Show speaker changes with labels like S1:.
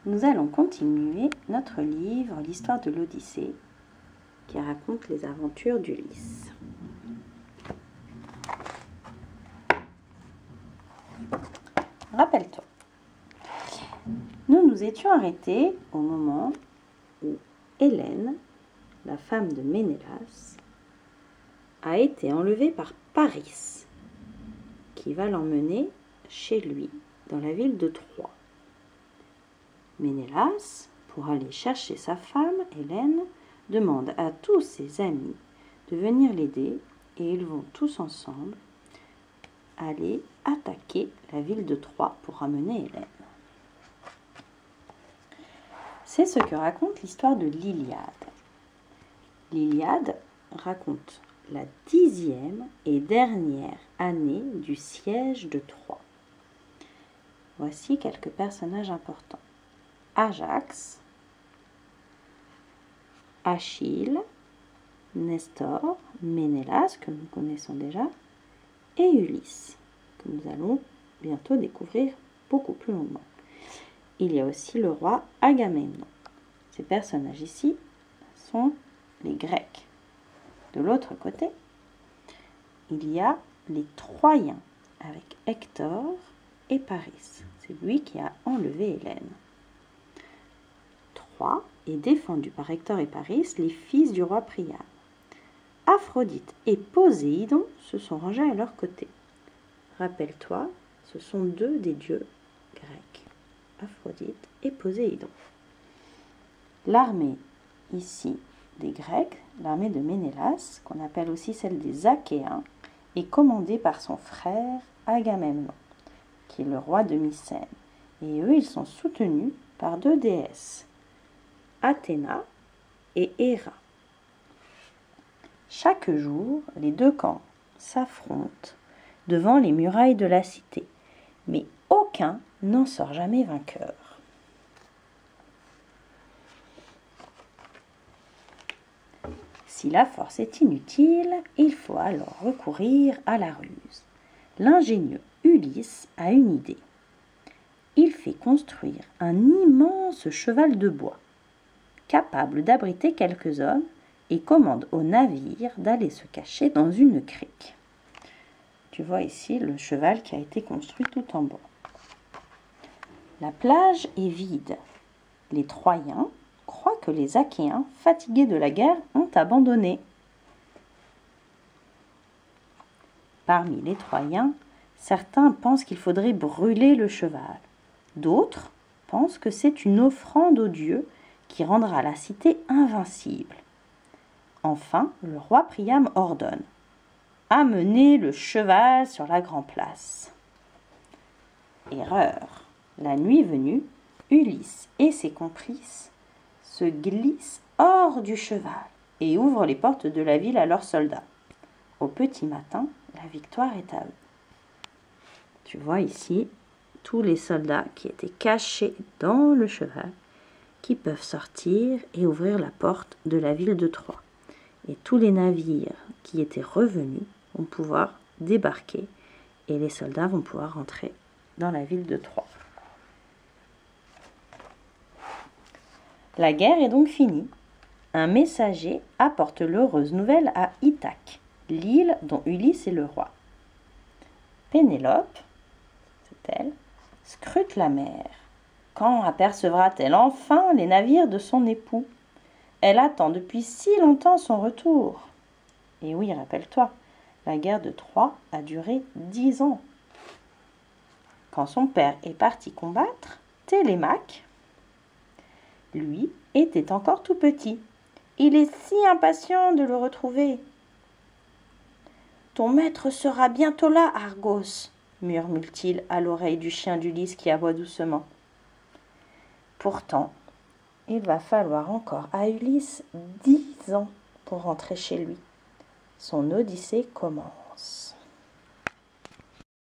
S1: Nous allons continuer notre livre, l'histoire de l'Odyssée, qui raconte les aventures d'Ulysse. Rappelle-toi, nous nous étions arrêtés au moment où Hélène, la femme de Ménélas, a été enlevée par Paris, qui va l'emmener chez lui, dans la ville de Troie. Ménélas, pour aller chercher sa femme, Hélène, demande à tous ses amis de venir l'aider et ils vont tous ensemble aller attaquer la ville de Troie pour ramener Hélène. C'est ce que raconte l'histoire de l'Iliade. L'Iliade raconte la 10e et dernière année du siège de Troie. Voici quelques personnages importants. Ajax, Achille, Nestor, Ménélas, que nous connaissons déjà, et Ulysse, que nous allons bientôt découvrir beaucoup plus longuement. Il y a aussi le roi Agamemnon. Ces personnages ici sont les Grecs. De l'autre côté, il y a les Troyens, avec Hector et Paris. C'est lui qui a enlevé Hélène. Troie est défendue par Hector et Paris, les fils du roi Priam. Aphrodite et Poséidon se sont rangés à leur côté. Rappelle-toi, ce sont deux des dieux grecs, Aphrodite et Poséidon. L'armée ici des Grecs, l'armée de Ménélas, qu'on appelle aussi celle des Achéens, est commandée par son frère Agamemnon, qui est le roi de Mycène. Et eux, ils sont soutenus par deux déesses, Athéna et Héra. Chaque jour, les deux camps s'affrontent devant les murailles de la cité, mais aucun n'en sort jamais vainqueur. Si la force est inutile, il faut alors recourir à la ruse. L'ingénieux Ulysse a une idée. Il fait construire un immense cheval de bois, capable d'abriter quelques hommes, et commande au navire d'aller se cacher dans une crique. Tu vois ici le cheval qui a été construit tout en bois. La plage est vide. Les Troyens croient que les Achéens, fatigués de la guerre, ont abandonné. Parmi les Troyens, certains pensent qu'il faudrait brûler le cheval. D'autres pensent que c'est une offrande aux dieux qui rendra la cité invincible. Enfin, le roi Priam ordonne « Amenez le cheval sur la grande place ». Erreur. La nuit venue, Ulysse et ses complices se glissent hors du cheval et ouvrent les portes de la ville à leurs soldats. Au petit matin, la victoire est à eux. Tu vois ici tous les soldats qui étaient cachés dans le cheval, qui peuvent sortir et ouvrir la porte de la ville de Troie. Et tous les navires qui étaient revenus vont pouvoir débarquer et les soldats vont pouvoir rentrer dans la ville de Troie. La guerre est donc finie. Un messager apporte l'heureuse nouvelle à Ithaque, l'île dont Ulysse est le roi. Pénélope, c'est elle, scrute la mer. Quand apercevra-t-elle enfin les navires de son époux ? Elle attend depuis si longtemps son retour. Et oui, rappelle-toi, la guerre de Troie a duré 10 ans. Quand son père est parti combattre, Télémaque, lui, était encore tout petit. Il est si impatient de le retrouver. « Ton maître sera bientôt là, Argos » murmure-t-il à l'oreille du chien d'Ulysse qui aboie doucement. Pourtant, il va falloir encore à Ulysse 10 ans pour rentrer chez lui. Son odyssée commence.